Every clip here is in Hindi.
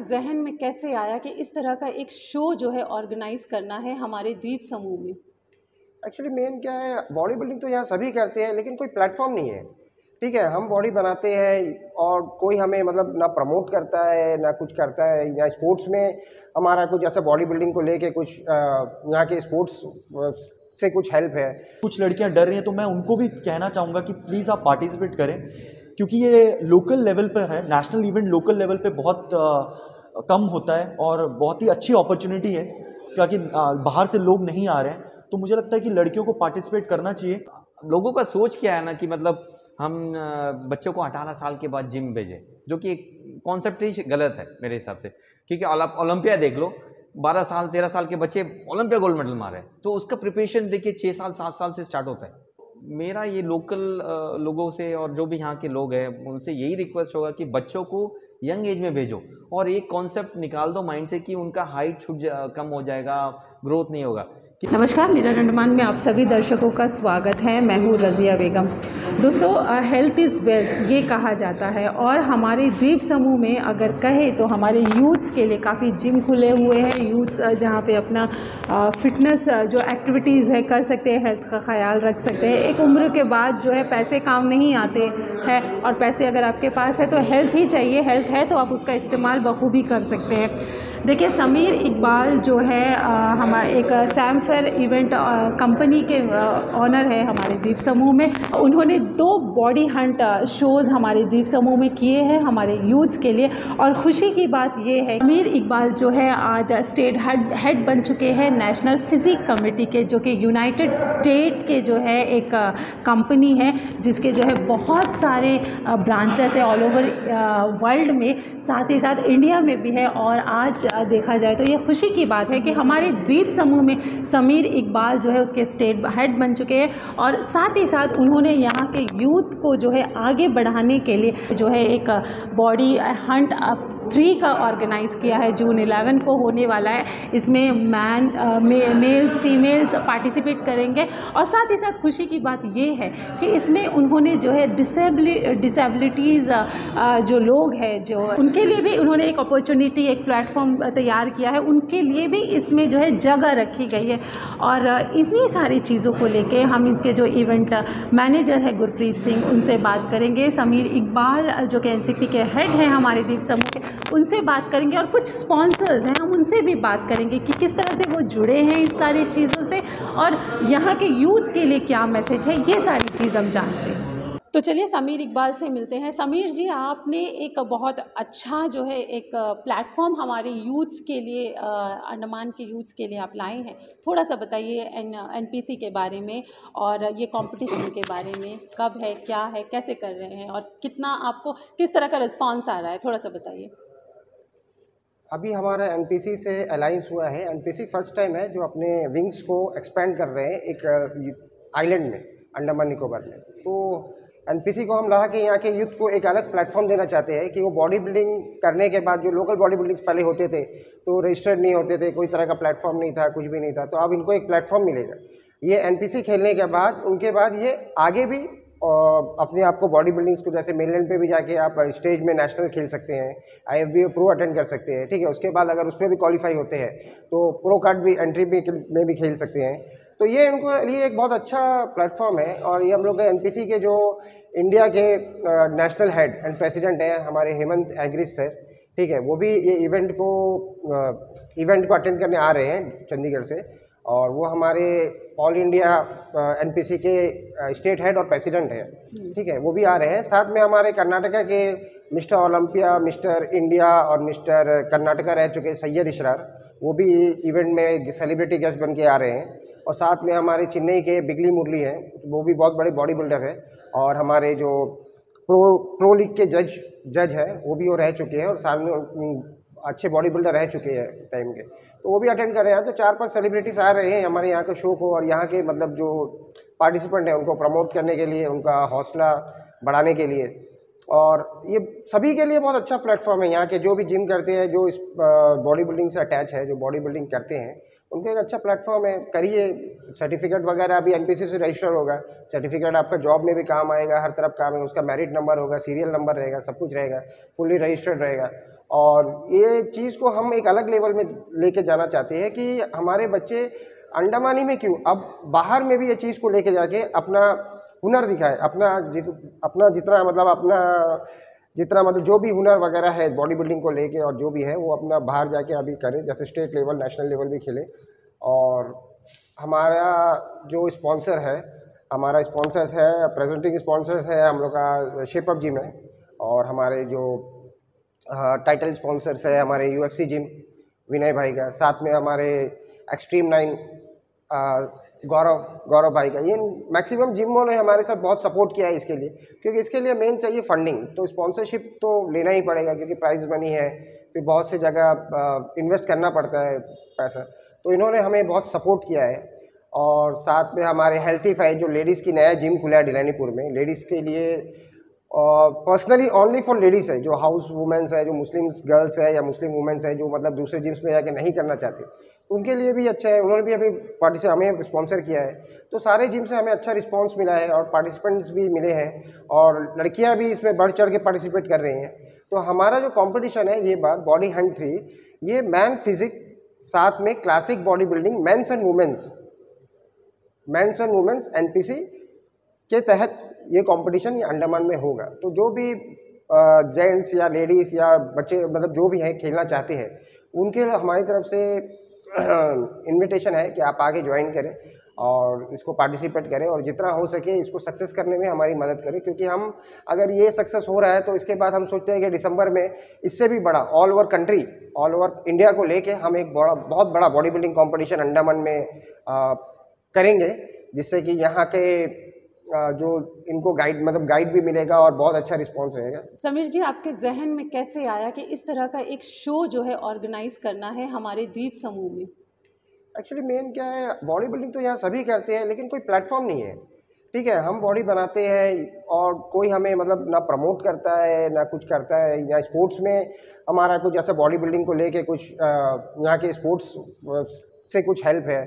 जहन में कैसे आया कि इस तरह का एक शो जो है ऑर्गेनाइज करना है हमारे द्वीप समूह में? एक्चुअली मेन क्या है, बॉडी बिल्डिंग तो यहाँ सभी करते हैं लेकिन कोई प्लेटफॉर्म नहीं है। ठीक है, हम बॉडी बनाते हैं और कोई हमें मतलब ना प्रमोट करता है ना कुछ करता है। या स्पोर्ट्स में हमारा कुछ ऐसा बॉडी बिल्डिंग को लेके कुछ यहाँ के स्पोर्ट्स से कुछ हेल्प है। कुछ लड़कियां डर रही हैं तो मैं उनको भी कहना चाहूँगा कि प्लीज़ आप पार्टिसिपेट करें, क्योंकि ये लोकल लेवल पर है। नेशनल इवेंट लोकल लेवल पे बहुत कम होता है और बहुत ही अच्छी अपॉर्चुनिटी है, ताकि बाहर से लोग नहीं आ रहे हैं। तो मुझे लगता है कि लड़कियों को पार्टिसिपेट करना चाहिए। लोगों का सोच क्या है ना कि मतलब हम बच्चों को 18 साल के बाद जिम भेजें, जो कि एक कॉन्सेप्ट ही गलत है मेरे हिसाब से। क्योंकि ओलंपिया देख लो, 12 साल 13 साल के बच्चे ओलंपिया गोल्ड मेडल मारे, तो उसका प्रिपरेशन देखिए 6 साल 7 साल से स्टार्ट होता है। मेरा ये लोकल लोगों से और जो भी यहाँ के लोग हैं उनसे यही रिक्वेस्ट होगा कि बच्चों को यंग एज में भेजो और एक कॉन्सेप्ट निकाल दो माइंड से कि उनका हाइट कम हो जाएगा, ग्रोथ नहीं होगा। नमस्कार, मिरर अंडमान में आप सभी दर्शकों का स्वागत है। मैं हूँ रज़िया बेगम। दोस्तों, हेल्थ इज़ वेल्थ ये कहा जाता है और हमारे द्वीप समूह में अगर कहें तो हमारे यूथ्स के लिए काफ़ी जिम खुले हुए हैं। यूथ्स जहाँ पे अपना फिटनेस जो एक्टिविटीज़ है कर सकते हैं, हेल्थ का ख्याल रख सकते हैं। एक उम्र के बाद जो है पैसे काम नहीं आते हैं और पैसे अगर आपके पास है तो हेल्थ ही चाहिए। हेल्थ है तो आप उसका इस्तेमाल बखूबी कर सकते हैं। देखिए, समीर इकबाल जो है हमारे एक सैमफेयर इवेंट कंपनी के ऑनर है हमारे द्वीप समूह में। उन्होंने 2 बॉडी हंट शोज़ हमारे द्वीप समूह में किए हैं हमारे यूथ्स के लिए। और खुशी की बात ये है, समीर इकबाल जो है आज स्टेट हेड बन चुके हैं नेशनल फिजिक कमेटी के, जो कि यूनाइटेड स्टेट के जो है एक कंपनी है जिसके जो है बहुत सारे ब्रांचेस है ऑल ओवर वर्ल्ड में, साथ ही साथ इंडिया में भी है। और आज देखा जाए तो ये खुशी की बात है कि हमारे द्वीप समूह में समीर इकबाल जो है उसके स्टेट हेड बन चुके हैं। और साथ ही साथ उन्होंने यहाँ के यूथ को जो है आगे बढ़ाने के लिए जो है एक बॉडी हंट 3 का ऑर्गेनाइज़ किया है। जून 11 को होने वाला है। इसमें मेल्स फीमेल्स पार्टिसिपेट करेंगे। और साथ ही साथ खुशी की बात ये है कि इसमें उन्होंने जो है डिसेबिलिटीज़ जो लोग हैं जो उनके लिए भी उन्होंने एक अपॉर्चुनिटी, एक प्लेटफॉर्म तैयार किया है। उनके लिए भी इसमें जो है जगह रखी गई है। और इतनी सारी चीज़ों को लेके हम इनके जो इवेंट मैनेजर है गुरप्रीत सिंह, उनसे बात करेंगे। समीर इकबाल जो कि एनसीपी के हेड हैं हमारे द्वीप समूह के, उनसे बात करेंगे। और कुछ स्पॉन्सर्स हैं, हम उनसे भी बात करेंगे कि किस तरह से वो जुड़े हैं इस सारी चीज़ों से और यहाँ के यूथ के लिए क्या मैसेज है, ये सारी चीज़ हम जानते हैं। तो चलिए समीर इकबाल से मिलते हैं। समीर जी, आपने एक बहुत अच्छा जो है एक प्लेटफॉर्म हमारे यूथ्स के लिए, अंडमान के यूथ्स के लिए आप लाए हैं। थोड़ा सा बताइए एनपीसी के बारे में और ये कंपटीशन के बारे में, कब है, क्या है, कैसे कर रहे हैं और कितना आपको किस तरह का रिस्पांस आ रहा है, थोड़ा सा बताइए। अभी हमारा एनपीसी से अलाइंस हुआ है। एनपीसी फर्स्ट टाइम है जो अपने विंग्स को एक्सपेंड कर रहे हैं एक आइलैंड में, अंडमान निकोबार में। तो एनपीसी को हम ला के यहाँ के यूथ को एक अलग प्लेटफॉर्म देना चाहते हैं कि वो बॉडी बिल्डिंग करने के बाद, जो लोकल बॉडी बिल्डिंग्स पहले होते थे तो रजिस्टर्ड नहीं होते थे, कोई तरह का प्लेटफॉर्म नहीं था, कुछ भी नहीं था, तो अब इनको एक प्लेटफॉर्म मिलेगा। ये एनपीसी खेलने के बाद, उनके बाद ये आगे भी अपने आप को बॉडी बिल्डिंग्स को, जैसे मेनलैंड पे भी जाके आप स्टेज में नेशनल खेल सकते हैं, आईएफबीओ प्रो अटेंड कर सकते हैं। ठीक है, उसके बाद अगर उसमें भी क्वालिफाई होते हैं तो प्रो कार्ड भी एंट्री में भी खेल सकते हैं। तो ये उनको लिए एक बहुत अच्छा प्लेटफॉर्म है। और ये हम लोग एनपीसी के जो इंडिया के नेशनल हेड एंड प्रेसिडेंट हैं हमारे हेमंत एग्रिस सर, ठीक है, वो भी ये इवेंट को अटेंड करने आ रहे हैं चंडीगढ़ से। और वो हमारे ऑल इंडिया एनपीसी के स्टेट हेड और प्रेसिडेंट है। ठीक है, वो भी आ रहे हैं। साथ में हमारे कर्नाटका के मिस्टर ओलंपिया, मिस्टर इंडिया और मिस्टर कर्नाटका रह चुके सैयद इशरार, वो भी इवेंट में सेलिब्रिटी गेस्ट बन के आ रहे हैं। और साथ में हमारे चेन्नई के बिगली मुरली हैं, वो भी बहुत बड़े बॉडी बिल्डर है। और हमारे जो प्रो लीग के जज हैं वो भी वो रह चुके हैं और साथ में अच्छे बॉडी बिल्डर रह चुके हैं टाइम के, तो वो भी अटेंड कर रहे हैं। तो 4-5 सेलिब्रिटीज़ आ रहे हैं हमारे यहाँ के शो को, और यहाँ के मतलब जो पार्टिसिपेंट हैं उनको प्रमोट करने के लिए, उनका हौसला बढ़ाने के लिए। और ये सभी के लिए बहुत अच्छा प्लेटफॉर्म है। यहाँ के जो भी जिम करते हैं, जो इस बॉडी बिल्डिंग से अटैच है, जो बॉडी बिल्डिंग करते हैं, उनका एक अच्छा प्लेटफॉर्म है, करिए। सर्टिफिकेट वगैरह अभी एनपीसी से रजिस्टर होगा, सर्टिफिकेट आपका जॉब में भी काम आएगा, हर तरफ काम है, उसका मेरिट नंबर होगा, सीरियल नंबर रहेगा, सब कुछ रहेगा, फुल्ली रजिस्टर्ड रहेगा। और ये चीज़ को हम एक अलग लेवल में लेके जाना चाहते हैं कि हमारे बच्चे अंडमानी में क्यों, अब बाहर में भी ये चीज़ को लेके जाके अपना हुनर दिखाए, अपना जितना मतलब जो भी हुनर वगैरह है बॉडी बिल्डिंग को लेके और जो भी है वो अपना बाहर जाके अभी करें, जैसे स्टेट लेवल, नेशनल लेवल भी खेले। और हमारा जो स्पॉन्सर है, हमारा स्पॉन्सर्स है, प्रेजेंटिंग स्पॉन्सर्स है हम लोग का शेप अप जिम है, और हमारे जो टाइटल स्पॉन्सर्स है हमारे यूएफसी जिम विनय भाई का, साथ में हमारे एक्सट्रीम 9 गौरव भाई का। ये मैक्सिमम जिमों ने हमारे साथ बहुत सपोर्ट किया है इसके लिए, क्योंकि इसके लिए मेन चाहिए फंडिंग, तो स्पॉन्सरशिप तो लेना ही पड़ेगा क्योंकि प्राइज मनी है, फिर बहुत सी जगह इन्वेस्ट करना पड़ता है पैसा, तो इन्होंने हमें बहुत सपोर्ट किया है। और साथ में हमारे हेल्थीफाई जो लेडीज़ की नया जिम खुला है डिलानीपुर में, लेडीज़ के लिए पर्सनली ओनली फॉर लेडीज़ है, जो हाउस वुमेंस है, जो मुस्लिम्स गर्ल्स है या मुस्लिम वुमेंस है, जो मतलब दूसरे जिम्स में जाके नहीं करना चाहते, उनके लिए भी अच्छा है। उन्होंने भी अभी हमें स्पॉन्सर किया है, तो सारे जिम से हमें अच्छा रिस्पांस मिला है और पार्टिसिपेंट्स भी मिले हैं, और लड़कियां भी इसमें बढ़ चढ़ के पार्टिसिपेट कर रही हैं। तो हमारा जो कंपटीशन है ये बार बॉडी हंट 3, ये मैन फिजिक साथ में classic body building men's and women's NPC के तहत ये कंपटीशन ये अंडमान में होगा। तो जो भी जेंट्स या लेडीज़ या बच्चे मतलब जो भी हैं खेलना चाहते हैं, उनके लिए हमारी तरफ से इनविटेशन है कि आप आगे ज्वाइन करें और इसको पार्टिसिपेट करें, और जितना हो सके इसको सक्सेस करने में हमारी मदद करें, क्योंकि हम अगर ये सक्सेस हो रहा है तो इसके बाद हम सोचते हैं कि दिसंबर में इससे भी बड़ा all over country, all over India को लेके हम एक बहुत बड़ा बॉडी बिल्डिंग कॉम्पिटिशन अंडमान में करेंगे, जिससे कि यहाँ के जो इनको गाइड भी मिलेगा और बहुत अच्छा रिस्पांस रहेगा। समीर जी, आपके जहन में कैसे आया कि इस तरह का एक शो जो है ऑर्गेनाइज करना है हमारे द्वीप समूह में? एक्चुअली मेन क्या है, बॉडी बिल्डिंग तो यहाँ सभी करते हैं, लेकिन कोई प्लेटफॉर्म नहीं है। ठीक है, हम बॉडी बनाते हैं और कोई हमें मतलब ना प्रमोट करता है ना कुछ करता है, या स्पोर्ट्स में हमारा कुछ ऐसा बॉडी बिल्डिंग को लेके कुछ यहाँ के स्पोर्ट्स से कुछ हेल्प है।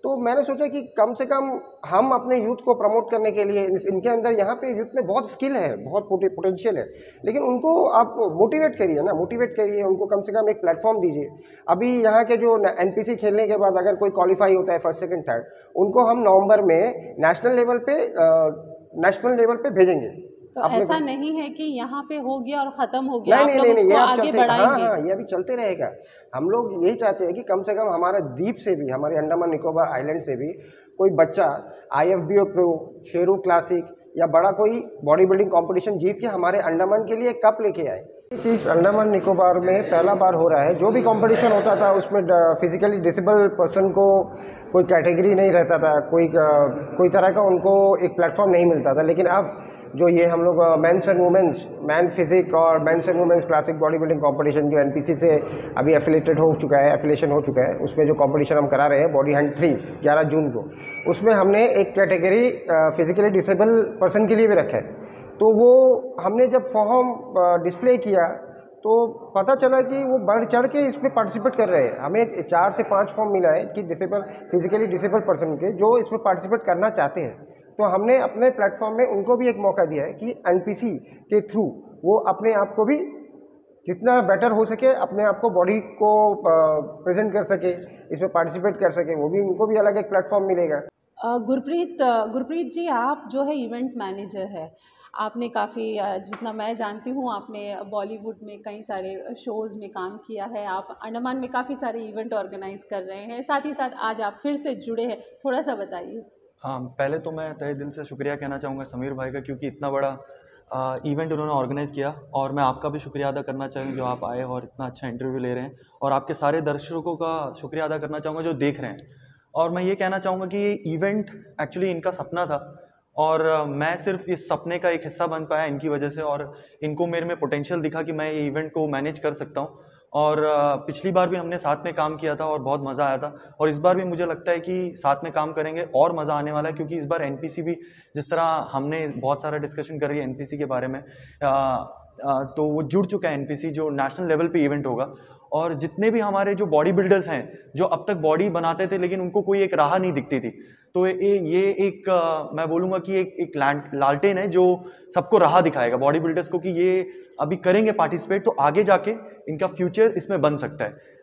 तो मैंने सोचा कि कम से कम हम अपने यूथ को प्रमोट करने के लिए, इनके अंदर यहाँ पे यूथ में बहुत स्किल है, बहुत पोटेंशियल है, लेकिन उनको आप मोटिवेट करिए उनको, कम से कम एक प्लेटफॉर्म दीजिए। अभी यहाँ के जो एनपीसी खेलने के बाद अगर कोई क्वालिफाई होता है फर्स्ट सेकंड थर्ड, उनको हम नवंबर में नेशनल लेवल पे भेजेंगे। तो ऐसा नहीं है कि यहाँ पे हो गया और ख़त्म हो गया, नहीं, उसको ये आगे बढ़ाएंगे? हाँ, ये अभी चलते रहेगा। हम लोग यही चाहते हैं कि कम से कम हमारा द्वीप से भी, हमारे अंडमान निकोबार आइलैंड से भी कोई बच्चा IFBO प्रो, शेरू क्लासिक या बड़ा कोई बॉडी बिल्डिंग कॉम्पिटिशन जीत के हमारे अंडमान के लिए कप लेके आए। ये चीज़ अंडमान निकोबार में पहला बार हो रहा है। जो भी कंपटीशन होता था उसमें फिजिकली डिसेबल पर्सन को कोई कैटेगरी नहीं रहता था, कोई तरह का उनको एक प्लेटफॉर्म नहीं मिलता था, लेकिन अब जो ये हम लोग मैन फिजिक और men's and women's classic body building competition जो एनपीसी से अभी एफिलेशन हो चुका है, उसमें जो कंपटीशन हम करा रहे हैं बॉडी हंट 3 11 जून को, उसमें हमने एक कैटेगरी फिजिकली डिसेबल पर्सन के लिए भी रखा है। तो वो हमने जब फॉर्म डिस्प्ले किया तो पता चला कि वो बढ़ चढ़ के इसमें पार्टिसिपेट कर रहे हैं। हमें 4 से 5 फॉर्म मिला है कि फिजिकली डिसेबल पर्सन के जो इसमें पार्टिसिपेट करना चाहते हैं। तो हमने अपने प्लेटफॉर्म में उनको भी एक मौका दिया है कि एनपीसी के थ्रू वो अपने आप को भी जितना बेटर हो सके अपने आप को बॉडी को प्रेजेंट कर सके, इसमें पार्टिसिपेट कर सके, वो भी उनको भी अलग एक प्लेटफॉर्म मिलेगा। गुरप्रीत जी, आप जो है इवेंट मैनेजर है, आपने काफ़ी, जितना मैं जानती हूँ, आपने बॉलीवुड में कई सारे शोज़ में काम किया है, आप अंडमान में काफ़ी सारे इवेंट ऑर्गेनाइज कर रहे हैं, साथ ही साथ आज आप फिर से जुड़े हैं, थोड़ा सा बताइए। हाँ, पहले तो मैं तहे दिल से शुक्रिया कहना चाहूँगा समीर भाई का, क्योंकि इतना बड़ा इवेंट उन्होंने ऑर्गेनाइज़ किया, और मैं आपका भी शुक्रिया अदा करना चाहूँगा जो आप आए और इतना अच्छा इंटरव्यू ले रहे हैं, और आपके सारे दर्शकों का शुक्रिया अदा करना चाहूँगा जो देख रहे हैं। और मैं ये कहना चाहूँगा कि ये इवेंट एक्चुअली इनका सपना था, और मैं सिर्फ इस सपने का एक हिस्सा बन पाया इनकी वजह से, और इनको मेरे में पोटेंशियल दिखा कि मैं ये इवेंट को मैनेज कर सकता हूँ। और पिछली बार भी हमने साथ में काम किया था और बहुत मज़ा आया था, और इस बार भी मुझे लगता है कि साथ में काम करेंगे और मज़ा आने वाला है, क्योंकि इस बार एनपीसी भी, जिस तरह हमने बहुत सारा डिस्कशन करी है एनपीसी के बारे में, तो वो जुड़ चुका है एनपीसी, जो नेशनल लेवल पे इवेंट होगा। और जितने भी हमारे जो बॉडी बिल्डर्स हैं जो अब तक बॉडी बनाते थे लेकिन उनको कोई एक राह नहीं दिखती थी, तो ये एक मैं बोलूँगा कि एक लालटेन है जो सबको राह दिखाएगा बॉडी बिल्डर्स को, कि ये अभी करेंगे पार्टिसिपेट तो आगे जाके इनका फ्यूचर इसमें बन सकता है।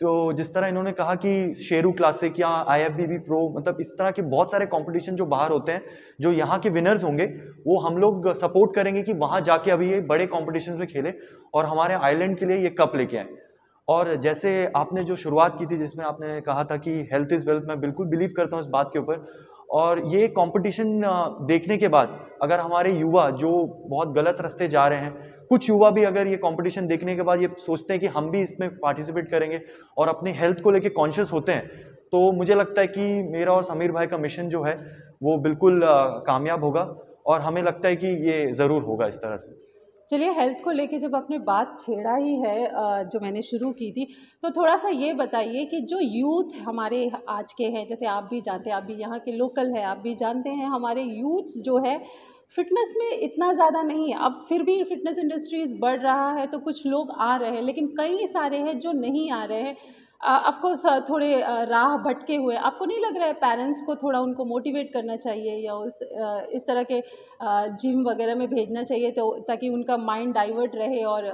तो जिस तरह इन्होंने कहा कि शेरू क्लासिक या IFBB प्रो, मतलब इस तरह के बहुत सारे कंपटीशन जो बाहर होते हैं, जो यहाँ के विनर्स होंगे वो हम लोग सपोर्ट करेंगे कि वहाँ जाके अभी ये बड़े कॉम्पिटिशन में खेले और हमारे आइलैंड के लिए ये कप लेके आए। और जैसे आपने जो शुरुआत की थी जिसमें आपने कहा था कि हेल्थ इज़ वेल्थ, मैं बिल्कुल बिलीव करता हूँ इस बात के ऊपर। और ये कंपटीशन देखने के बाद अगर हमारे युवा जो बहुत गलत रास्ते जा रहे हैं, कुछ युवा भी अगर ये कंपटीशन देखने के बाद ये सोचते हैं कि हम भी इसमें पार्टिसिपेट करेंगे और अपने हेल्थ को लेके कॉन्शियस होते हैं, तो मुझे लगता है कि मेरा और समीर भाई का मिशन जो है वो बिल्कुल कामयाब होगा और हमें लगता है कि ये ज़रूर होगा इस तरह से। चलिए, हेल्थ को लेके जब आपने बात छेड़ा ही है, जो मैंने शुरू की थी, तो थोड़ा सा ये बताइए कि जो यूथ हमारे आज के हैं, जैसे आप भी जानते हैं, आप भी यहाँ के लोकल हैं, आप भी जानते हैं, हमारे यूथ जो है फिटनेस में इतना ज़्यादा नहीं है। अब फिर भी फिटनेस इंडस्ट्रीज़ बढ़ रहा है तो कुछ लोग आ रहे हैं, लेकिन कई सारे हैं जो नहीं आ रहे हैं। ऑफ कोर्स थोड़े राह भटके हुए। आपको नहीं लग रहा है पेरेंट्स को थोड़ा उनको मोटिवेट करना चाहिए या इस तरह के जिम वगैरह में भेजना चाहिए, तो ताकि उनका माइंड डाइवर्ट रहे? और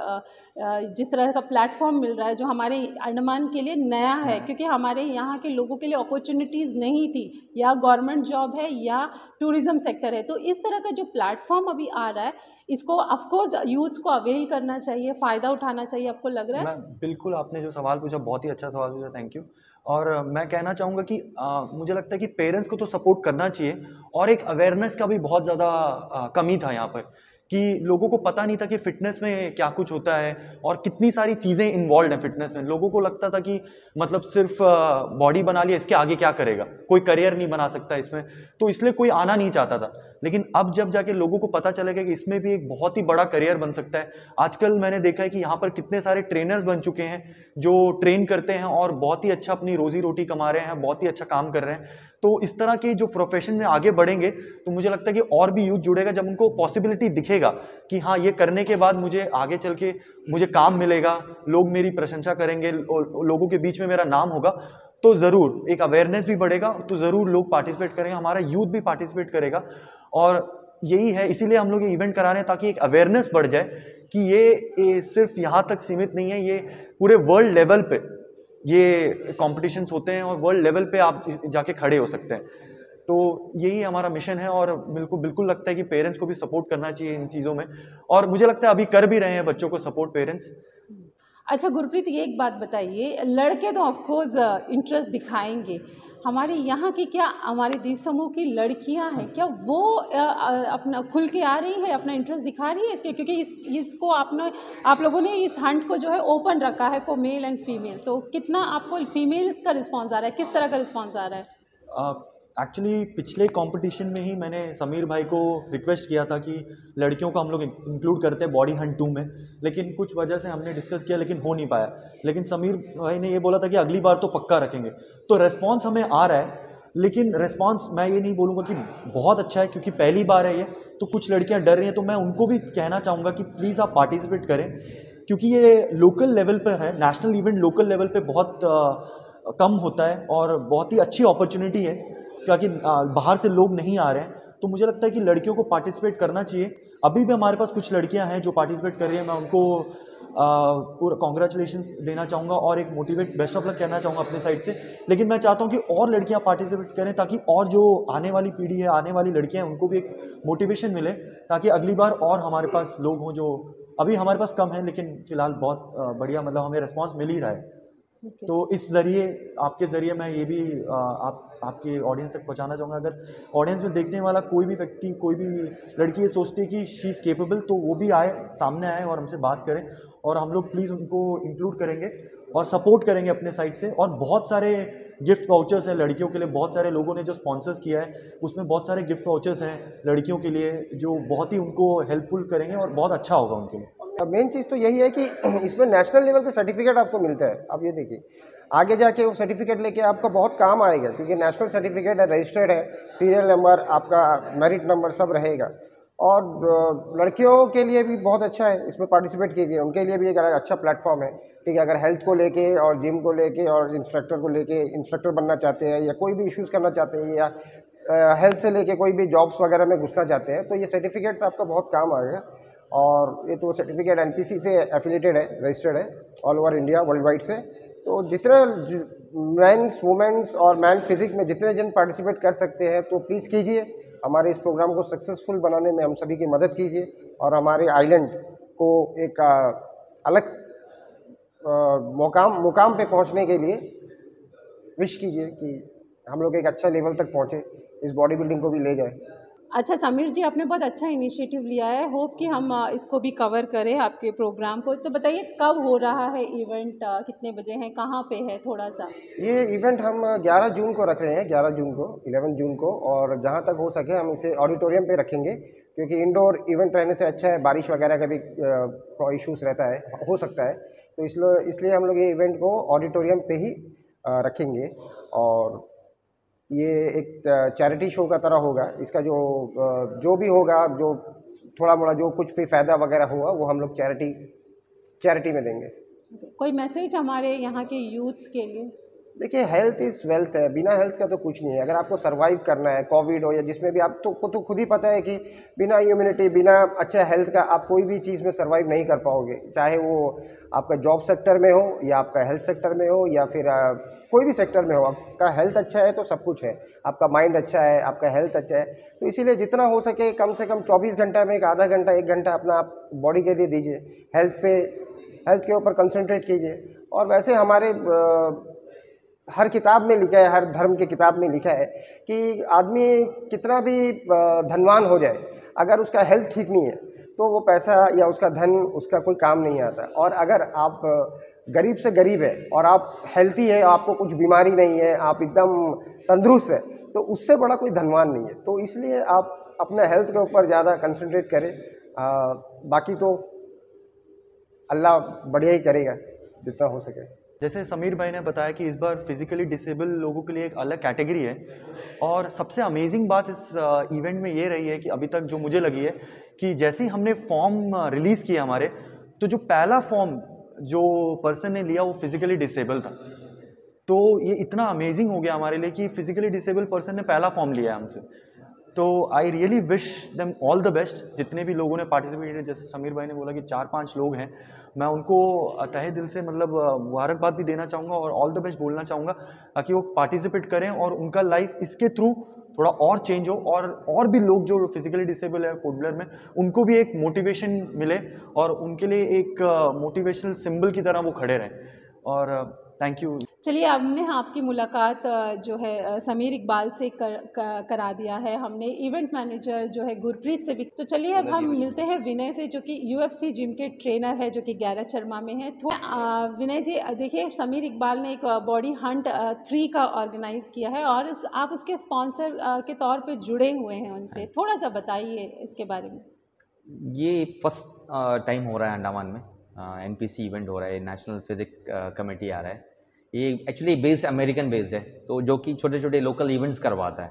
जिस तरह का प्लेटफॉर्म मिल रहा है जो हमारे अंडमान के लिए नया है, क्योंकि हमारे यहाँ के लोगों के लिए अपॉर्चुनिटीज़ नहीं थी, या गवर्नमेंट जॉब है या टूरिज़्म सेक्टर है, तो इस तरह का जो प्लेटफॉर्म अभी आ रहा है इसको ऑफकोर्स यूथ्स को अवेल करना चाहिए, फ़ायदा उठाना चाहिए। आपको लग रहा है? बिल्कुल, आपने जो सवाल पूछा बहुत ही अच्छा सवाल पूछा, थैंक यू। और मैं कहना चाहूँगा कि मुझे लगता है कि पेरेंट्स को तो सपोर्ट करना चाहिए, और एक अवेयरनेस का भी बहुत ज़्यादा कमी था यहाँ पर, कि लोगों को पता नहीं था कि फिटनेस में क्या कुछ होता है और कितनी सारी चीज़ें इन्वॉल्व हैं फिटनेस में। लोगों को लगता था कि मतलब सिर्फ बॉडी बना लिया, इसके आगे क्या करेगा, कोई करियर नहीं बना सकता इसमें, तो इसलिए कोई आना नहीं चाहता था। लेकिन अब जब जाके लोगों को पता चलेगा कि इसमें भी एक बहुत ही बड़ा करियर बन सकता है। आजकल मैंने देखा है कि यहाँ पर कितने सारे ट्रेनर्स बन चुके हैं जो ट्रेन करते हैं और बहुत ही अच्छा अपनी रोजी रोटी कमा रहे हैं, बहुत ही अच्छा काम कर रहे हैं। तो इस तरह के जो प्रोफेशन में आगे बढ़ेंगे तो मुझे लगता है कि और भी यूथ जुड़ेगा, जब उनको पॉसिबिलिटी दिखेगा कि हाँ, ये करने के बाद मुझे आगे चल के मुझे काम मिलेगा, लोग मेरी प्रशंसा करेंगे, लोगों के बीच में मेरा नाम होगा, तो ज़रूर एक अवेयरनेस भी बढ़ेगा, तो ज़रूर लोग पार्टिसिपेट करेंगे, हमारा यूथ भी पार्टिसिपेट करेगा। और यही है, इसीलिए हम लोग ये इवेंट करा रहे हैं, ताकि एक अवेयरनेस बढ़ जाए कि ये सिर्फ यहाँ तक सीमित नहीं है, ये पूरे वर्ल्ड लेवल पे ये कॉम्पिटिशन्स होते हैं और वर्ल्ड लेवल पे आप जाके खड़े हो सकते हैं। तो यही हमारा मिशन है, और बिल्कुल लगता है कि पेरेंट्स को भी सपोर्ट करना चाहिए इन चीज़ों में, और मुझे लगता है अभी कर भी रहे हैं बच्चों को सपोर्ट पेरेंट्स। अच्छा गुरप्रीत, ये एक बात बताइए, लड़के तो ऑफकोर्स इंटरेस्ट दिखाएंगे, हमारे यहाँ की क्या, हमारे द्वीप समूह की लड़कियाँ हैं, क्या वो अपना खुल के आ रही है, अपना इंटरेस्ट दिखा रही है इसके? क्योंकि इसको आप लोगों ने इस हंट को जो है ओपन रखा है फॉर मेल एंड फीमेल, तो कितना आपको फीमेल्स का रिस्पॉन्स आ रहा है, किस तरह का रिस्पॉन्स आ रहा है? एक्चुअली पिछले कंपटीशन में ही मैंने समीर भाई को रिक्वेस्ट किया था कि लड़कियों को हम लोग इंक्लूड करते हैं बॉडी हंट 2 में, लेकिन कुछ वजह से हमने डिस्कस किया लेकिन हो नहीं पाया। लेकिन समीर भाई ने ये बोला था कि अगली बार तो पक्का रखेंगे, तो रेस्पॉन्स हमें आ रहा है। लेकिन रेस्पॉन्स मैं ये नहीं बोलूँगा कि बहुत अच्छा है, क्योंकि पहली बार है ये, तो कुछ लड़कियाँ डर रही हैं, तो मैं उनको भी कहना चाहूँगा कि प्लीज़ आप पार्टिसिपेट करें, क्योंकि ये लोकल लेवल पर है, नेशनल इवेंट लोकल लेवल पर बहुत कम होता है और बहुत ही अच्छी अपॉर्चुनिटी है, क्योंकि बाहर से लोग नहीं आ रहे हैं। तो मुझे लगता है कि लड़कियों को पार्टिसिपेट करना चाहिए। अभी भी हमारे पास कुछ लड़कियां हैं जो पार्टिसिपेट कर रही हैं, मैं उनको पूरा कॉन्ग्रेचुलेशंस देना चाहूँगा और एक मोटिवेट बेस्ट ऑफ लक कहना चाहूँगा अपने साइड से। लेकिन मैं चाहता हूँ कि और लड़कियां पार्टिसिपेट करें, ताकि और जो आने वाली पीढ़ी है, आने वाली लड़कियां हैं, उनको भी एक मोटिवेशन मिले, ताकि अगली बार और हमारे पास लोग हों, जो अभी हमारे पास कम है लेकिन फ़िलहाल बहुत बढ़िया, मतलब हमें रिस्पॉन्स मिल ही रहा है। तो इस ज़रिए, आपके ज़रिए मैं ये भी आपके ऑडियंस तक पहुंचाना चाहूँगा, अगर ऑडियंस में देखने वाला कोई भी व्यक्ति, कोई भी लड़की ये सोचती है कि शी इज़ केपेबल, तो वो भी आए, सामने आए और हमसे बात करें, और हम लोग प्लीज़ उनको इंक्लूड करेंगे और सपोर्ट करेंगे अपने साइड से। और बहुत सारे गिफ्ट वाउचर्स हैं लड़कियों के लिए, बहुत सारे लोगों ने जो स्पॉन्सर्स किया है उसमें बहुत सारे गिफ्ट वाउचर्स हैं लड़कियों के लिए, जो बहुत ही उनको हेल्पफुल करेंगे और बहुत अच्छा होगा उनके लिए। मेन चीज़ तो यही है कि इसमें नेशनल लेवल का सर्टिफिकेट आपको मिलता है। अब ये देखिए, आगे जाके वो सर्टिफिकेट लेके आपका बहुत काम आएगा, क्योंकि नेशनल सर्टिफिकेट है, रजिस्टर्ड है, सीरियल नंबर, आपका मेरिट नंबर सब रहेगा। और लड़कियों के लिए भी बहुत अच्छा है, इसमें पार्टिसिपेट कीजिए, उनके लिए भी एक अच्छा प्लेटफॉर्म है। ठीक है, अगर हेल्थ को लेके और जिम को लेके और इंस्ट्रक्टर को लेके, इंस्ट्रक्टर बनना चाहते हैं या कोई भी इश्यूज़ करना चाहते हैं या हेल्थ से लेके कोई भी जॉब्स वगैरह में घुसना चाहते हैं, तो ये सर्टिफिकेट्स आपका बहुत काम आएगा। और ये तो सर्टिफिकेट एनपीसी से एफिलेटेड है, रजिस्टर्ड है all over India, world wide से। तो जितने मेंस, वुमेन्स और मैन फिजिक में जितने जन पार्टिसिपेट कर सकते हैं तो प्लीज़ कीजिए। हमारे इस प्रोग्राम को सक्सेसफुल बनाने में हम सभी की मदद कीजिए और हमारे आइलैंड को एक अलग मुकाम पे पहुंचने के लिए विश कीजिए कि हम लोग एक अच्छा लेवल तक पहुंचे, इस बॉडी बिल्डिंग को भी ले जाए। अच्छा समीर जी, आपने बहुत अच्छा इनिशिएटिव लिया है। होप कि हम इसको भी कवर करें आपके प्रोग्राम को। तो बताइए कब हो रहा है इवेंट, कितने बजे है, कहाँ पे है थोड़ा सा? ये इवेंट हम 11 जून को रख रहे हैं, 11 जून को, 11 जून को, और जहाँ तक हो सके हम इसे ऑडिटोरियम पे रखेंगे, क्योंकि इंडोर इवेंट रहने से अच्छा है, बारिश वगैरह का भी इश्यूज रहता है, हो सकता है, तो इसलिए हम लोग ये इवेंट को ऑडिटोरियम पे ही रखेंगे। और ये एक चैरिटी शो का तरह होगा। इसका जो भी होगा, जो थोड़ा मोड़ा जो कुछ भी फ़ायदा वगैरह होगा वो हम लोग चैरिटी में देंगे। कोई मैसेज हमारे यहाँ के यूथ्स के लिए? देखिए, हेल्थ इज़ वेल्थ है, बिना हेल्थ का तो कुछ नहीं है। अगर आपको सर्वाइव करना है, कोविड हो या जिसमें भी, आप तो खुद ही पता है कि बिना इम्यूनिटी, बिना अच्छा हेल्थ का आप कोई भी चीज़ में सर्वाइव नहीं कर पाओगे, चाहे वो आपका जॉब सेक्टर में हो या आपका हेल्थ सेक्टर में हो या फिर कोई भी सेक्टर में हो। आपका हेल्थ अच्छा है तो सब कुछ है, आपका माइंड अच्छा है, आपका हेल्थ अच्छा है, तो इसीलिए जितना हो सके कम से कम 24 घंटा में एक आधा घंटा, 1 घंटा अपना आप बॉडी के लिए दीजिए, हेल्थ के ऊपर कंसंट्रेट कीजिए। और वैसे हमारे हर किताब में लिखा है, हर धर्म की किताब में लिखा है कि आदमी कितना भी धनवान हो जाए, अगर उसका हेल्थ ठीक नहीं है तो वो पैसा या उसका धन उसका कोई काम नहीं आता। और अगर आप गरीब से गरीब है और आप हेल्थी है, आपको कुछ बीमारी नहीं है, आप एकदम तंदुरुस्त है, तो उससे बड़ा कोई धनवान नहीं है। तो इसलिए आप अपने हेल्थ के ऊपर ज़्यादा कंसंट्रेट करें, बाकी तो अल्लाह बढ़िया ही करेगा जितना हो सके। जैसे समीर भाई ने बताया कि इस बार फिजिकली डिसेबल लोगों के लिए एक अलग कैटेगरी है, और सबसे अमेजिंग बात इस इवेंट में ये रही है कि अभी तक जो मुझे लगी है कि जैसे ही हमने फॉर्म रिलीज़ किया हमारे, तो जो पहला फॉर्म जो पर्सन ने लिया वो फिजिकली डिसेबल था। तो ये इतना अमेजिंग हो गया हमारे लिए कि फिजिकली डिसेबल पर्सन ने पहला फॉर्म लिया है हमसे। तो I really wish them all the best, जितने भी लोगों ने पार्टिसिपेट किया। जैसे समीर भाई ने बोला कि 4-5 लोग हैं, मैं उनको तहे दिल से मतलब मुबारकबाद भी देना चाहूँगा और ऑल द बेस्ट बोलना चाहूँगा, ताकि वो पार्टिसिपेट करें और उनका लाइफ इसके थ्रू थोड़ा और चेंज हो, और भी लोग जो फिजिकली डिसेबल है पोर्ट ब्लेयर में, उनको भी एक मोटिवेशन मिले और उनके लिए एक मोटिवेशनल सिंबल की तरह वो खड़े रहें। और थैंक यू। चलिए, हमने आपकी मुलाकात जो है समीर इकबाल से करा दिया है, हमने इवेंट मैनेजर जो है गुरप्रीत से भी। तो चलिए अब हम मिलते हैं विनय से, जो कि UFC जिम के ट्रेनर है, जो कि गैरज शर्मा में है। तो विनय जी, देखिए समीर इकबाल ने एक बॉडी हंट 3 का ऑर्गेनाइज़ किया है और आप उसके स्पॉन्सर के तौर पे जुड़े हुए हैं उनसे, थोड़ा सा बताइए इसके बारे में। ये फर्स्ट टाइम हो रहा है अंडमान में, NPC इवेंट हो रहा है, नेशनल फिजिक कमेटी आ रहा है। ये एक्चुअली बेस्ड अमेरिकन बेस्ड है, तो जो कि छोटे छोटे लोकल इवेंट्स करवाता है।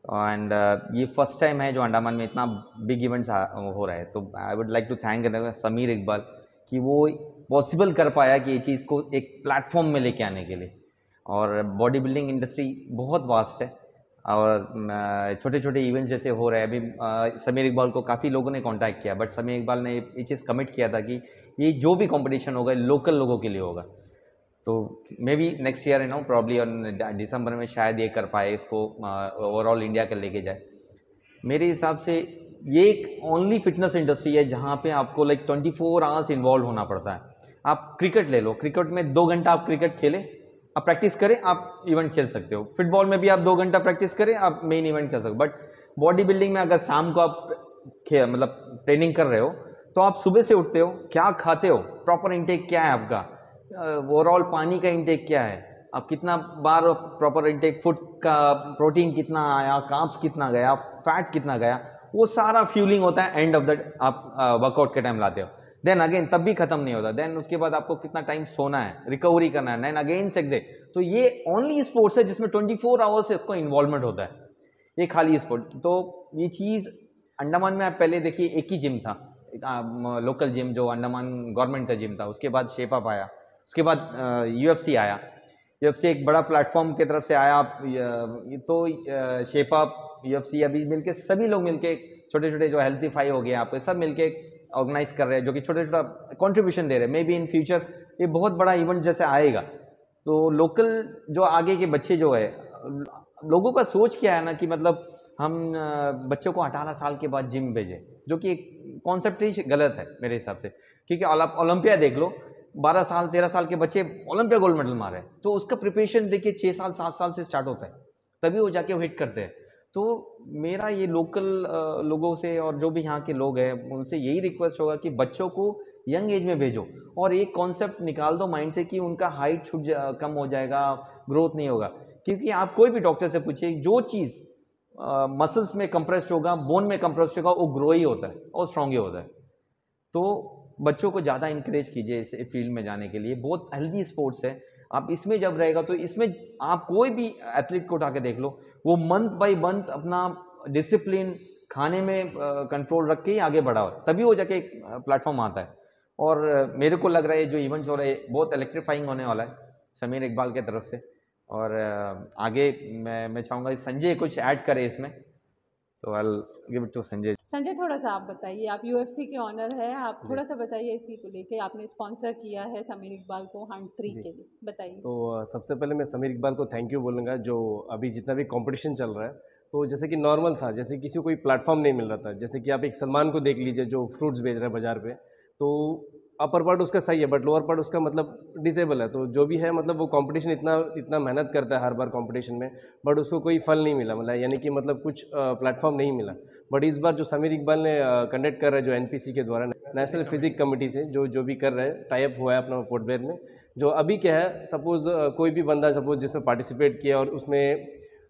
एंड ये फर्स्ट टाइम है जो अंडमान में इतना बिग इवेंट्स हो रहा है। तो I would like to thank Sameer Iqbal कि वो पॉसिबल कर पाया कि ये चीज़ को एक प्लेटफॉर्म में लेके आने के लिए। और बॉडी बिल्डिंग इंडस्ट्री बहुत वास्ट है और छोटे छोटे इवेंट्स जैसे हो रहे हैं। अभी समीर इकबाल को काफ़ी लोगों ने कांटेक्ट किया, बट समीर इकबाल ने ये चीज़ कमिट किया था कि ये जो भी कंपटीशन होगा लोकल लोगों के लिए होगा। तो may be next year probably और दिसंबर में शायद ये कर पाए, इसको ओवरऑल इंडिया के लेके जाए। मेरे हिसाब से ये एक ओनली फिटनेस इंडस्ट्री है जहाँ पे आपको लाइक 24 आवर्स इन्वॉल्व होना पड़ता है। आप क्रिकेट ले लो, क्रिकेट में 2 घंटा आप क्रिकेट खेलें, आप प्रैक्टिस करें, आप इवेंट खेल सकते हो। फुटबॉल में भी आप 2 घंटा प्रैक्टिस करें, आप मेन इवेंट खेल सकते हो। बट बॉडी बिल्डिंग में अगर शाम को आप मतलब ट्रेनिंग कर रहे हो, तो आप सुबह से उठते हो, क्या खाते हो, प्रॉपर इंटेक क्या है आपका, ओवरऑल पानी का इंटेक क्या है, आप कितना बार प्रॉपर इंटेक, फूड का प्रोटीन कितना आया, कार्ब्स कितना गया, फैट कितना गया, वो सारा फ्यूलिंग होता है एंड ऑफ द आप वर्कआउट के टाइम लाते हो। देन अगेन तब भी खत्म नहीं होता, देन उसके बाद आपको कितना टाइम सोना है, रिकवरी करना है, देन अगेन सेक्स। तो ये ओनली स्पोर्ट्स है जिसमें 24 आवर्स से आपको इन्वॉल्वमेंट होता है, ये खाली स्पोर्ट। तो ये चीज़ अंडमान में आप पहले देखिए एक ही जिम था, लोकल जिम जो अंडमान गवर्नमेंट का जिम था, उसके बाद शेपअप आया, उसके बाद UFC आया। UFC एक बड़ा प्लेटफॉर्म की तरफ से आया, तो शेपअप UFC अभी मिलके सभी लोग मिलके छोटे छोटे जो हेल्थीफाई हो गए आपके सब मिलके ऑर्गेनाइज कर रहे हैं, जो कि छोटे छोटा कंट्रीब्यूशन दे रहे हैं। मे बी इन फ्यूचर ये बहुत बड़ा इवेंट जैसे आएगा, तो लोकल जो आगे के बच्चे जो है, लोगों का सोच क्या है ना कि मतलब हम बच्चों को 18 साल के बाद जिम भेजें, जो कि कॉन्सेप्ट ही गलत है मेरे हिसाब से। क्योंकि ओलंपिया देख लो, 12 साल 13 साल के बच्चे ओलंपिया गोल्ड मेडल मारे, तो उसका प्रिपरेशन देखिए 6 साल 7 साल से स्टार्ट होता है, तभी वो जाके वो हिट करते हैं। तो मेरा ये लोकल लोगों से और जो भी यहाँ के लोग हैं उनसे यही रिक्वेस्ट होगा कि बच्चों को यंग एज में भेजो, और एक कॉन्सेप्ट निकाल दो माइंड से कि उनका हाइट कम हो जाएगा, ग्रोथ नहीं होगा। क्योंकि आप कोई भी डॉक्टर से पूछिए, जो चीज़ मसल्स में कंप्रेस्ड होगा, बोन में कंप्रेस्ड होगा, वो ग्रो ही होता है और स्ट्रॉन्ग ही होता है। तो बच्चों को ज़्यादा इंकरेज कीजिए इस फील्ड में जाने के लिए। बहुत हेल्दी स्पोर्ट्स है, आप इसमें जब रहेगा तो इसमें आप कोई भी एथलीट को उठा के देख लो, वो मंथ बाय मंथ अपना डिसिप्लिन खाने में कंट्रोल रख के ही आगे बढ़ा हो, तभी वो जाके एक प्लेटफॉर्म आता है। और मेरे को लग रहा है जो इवेंट्स हो रहे हैं बहुत इलेक्ट्रीफाइंग होने वाला है समीर इकबाल के तरफ से। और आगे मैं चाहूँगा संजय कुछ ऐड करे इसमें, तो I give it to Sanjay. Sanjay, थोड़ा सा आप बताइए, आप UFC के ऑनर हैं, आप थोड़ा सा बताइए इसी को लेके। आपने स्पॉन्सर किया है समीर इकबाल को हंट 3 के लिए, बताइए। तो सबसे पहले मैं समीर इकबाल को थैंक यू बोलूँगा, जो अभी जितना भी कंपटीशन चल रहा है, तो जैसे कि नॉर्मल था, जैसे किसी को कोई प्लेटफॉर्म नहीं मिल रहा था। जैसे कि आप एक सलमान को देख लीजिए जो फ्रूट्स बेच रहा है बाज़ार पे, तो अपर पार्ट उसका सही है बट लोअर पार्ट उसका मतलब डिसेबल है। तो जो भी है मतलब वो कंपटीशन इतना मेहनत करता है हर बार कंपटीशन में, बट उसको कोई फल नहीं मिला, मतलब यानी कि मतलब कुछ प्लेटफॉर्म नहीं मिला। बट इस बार जो समीर इकबाल ने कंडक्ट कर रहा है, जो NPC के द्वारा नेशनल फिजिक कमेटी से जो भी कर रहे हैं, टाइप हुआ है अपना पोर्ट ब्लेयर में। जो अभी क्या है, सपोज़ कोई भी बंदा सपोज़ जिसमें पार्टिसिपेट किया और उसमें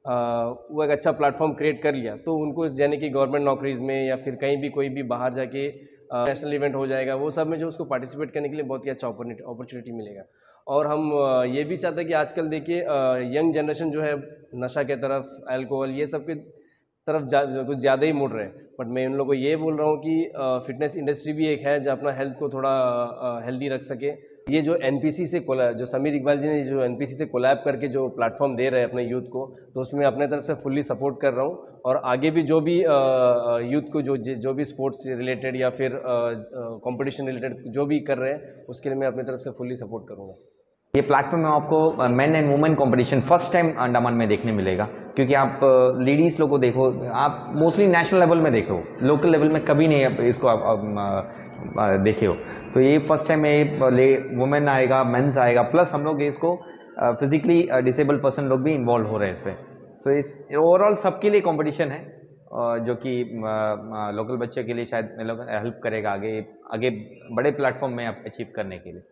वो एक अच्छा प्लेटफॉर्म क्रिएट कर लिया, तो उनको यानी कि गवर्नमेंट नौकरीज़ में या फिर कहीं भी कोई भी बाहर जाके नेशनल इवेंट हो जाएगा, वो सब में जो उसको पार्टिसिपेट करने के लिए बहुत ही अच्छा अपॉर्चुनिटी मिलेगा। और हम ये भी चाहते हैं कि आजकल देखिए यंग जनरेशन जो है नशा के तरफ, अल्कोहल, ये सब के तरफ कुछ ज़्यादा ही मुड़ रहे हैं। बट मैं उन लोगों को ये बोल रहा हूँ कि फिटनेस इंडस्ट्री भी एक है जो अपना हेल्थ को थोड़ा हेल्दी रख सके। ये जो NPC से जो समीर इकबाल जी ने जो NPC से कोलैब करके जो प्लेटफॉर्म दे रहे हैं अपने यूथ को, तो उसमें अपने तरफ से फुल्ली सपोर्ट कर रहा हूँ। और आगे भी जो भी यूथ को जो भी स्पोर्ट्स से रिलेटेड या फिर कंपटीशन रिलेटेड जो भी कर रहे हैं, उसके लिए मैं अपनी तरफ से फुल्ली सपोर्ट करूँगा। ये प्लेटफॉर्म में आपको main and women competition first time Andaman में देखने मिलेगा। क्योंकि आप लेडीज़ लोग को देखो, आप मोस्टली नेशनल लेवल में देखो, लोकल लेवल में कभी नहीं आप इसको आप देखे हो। तो ये फर्स्ट टाइम वुमेन आएगा, मेंस आएगा, प्लस हम लोग इसको फिजिकली डिसेबल पर्सन लोग भी इन्वॉल्व हो रहे हैं इस पर। सो इस ओवरऑल सबके लिए कंपटीशन है, जो कि लोकल बच्चे के लिए शायद हेल्प करेगा आगे बड़े प्लेटफॉर्म में अचीव करने के लिए।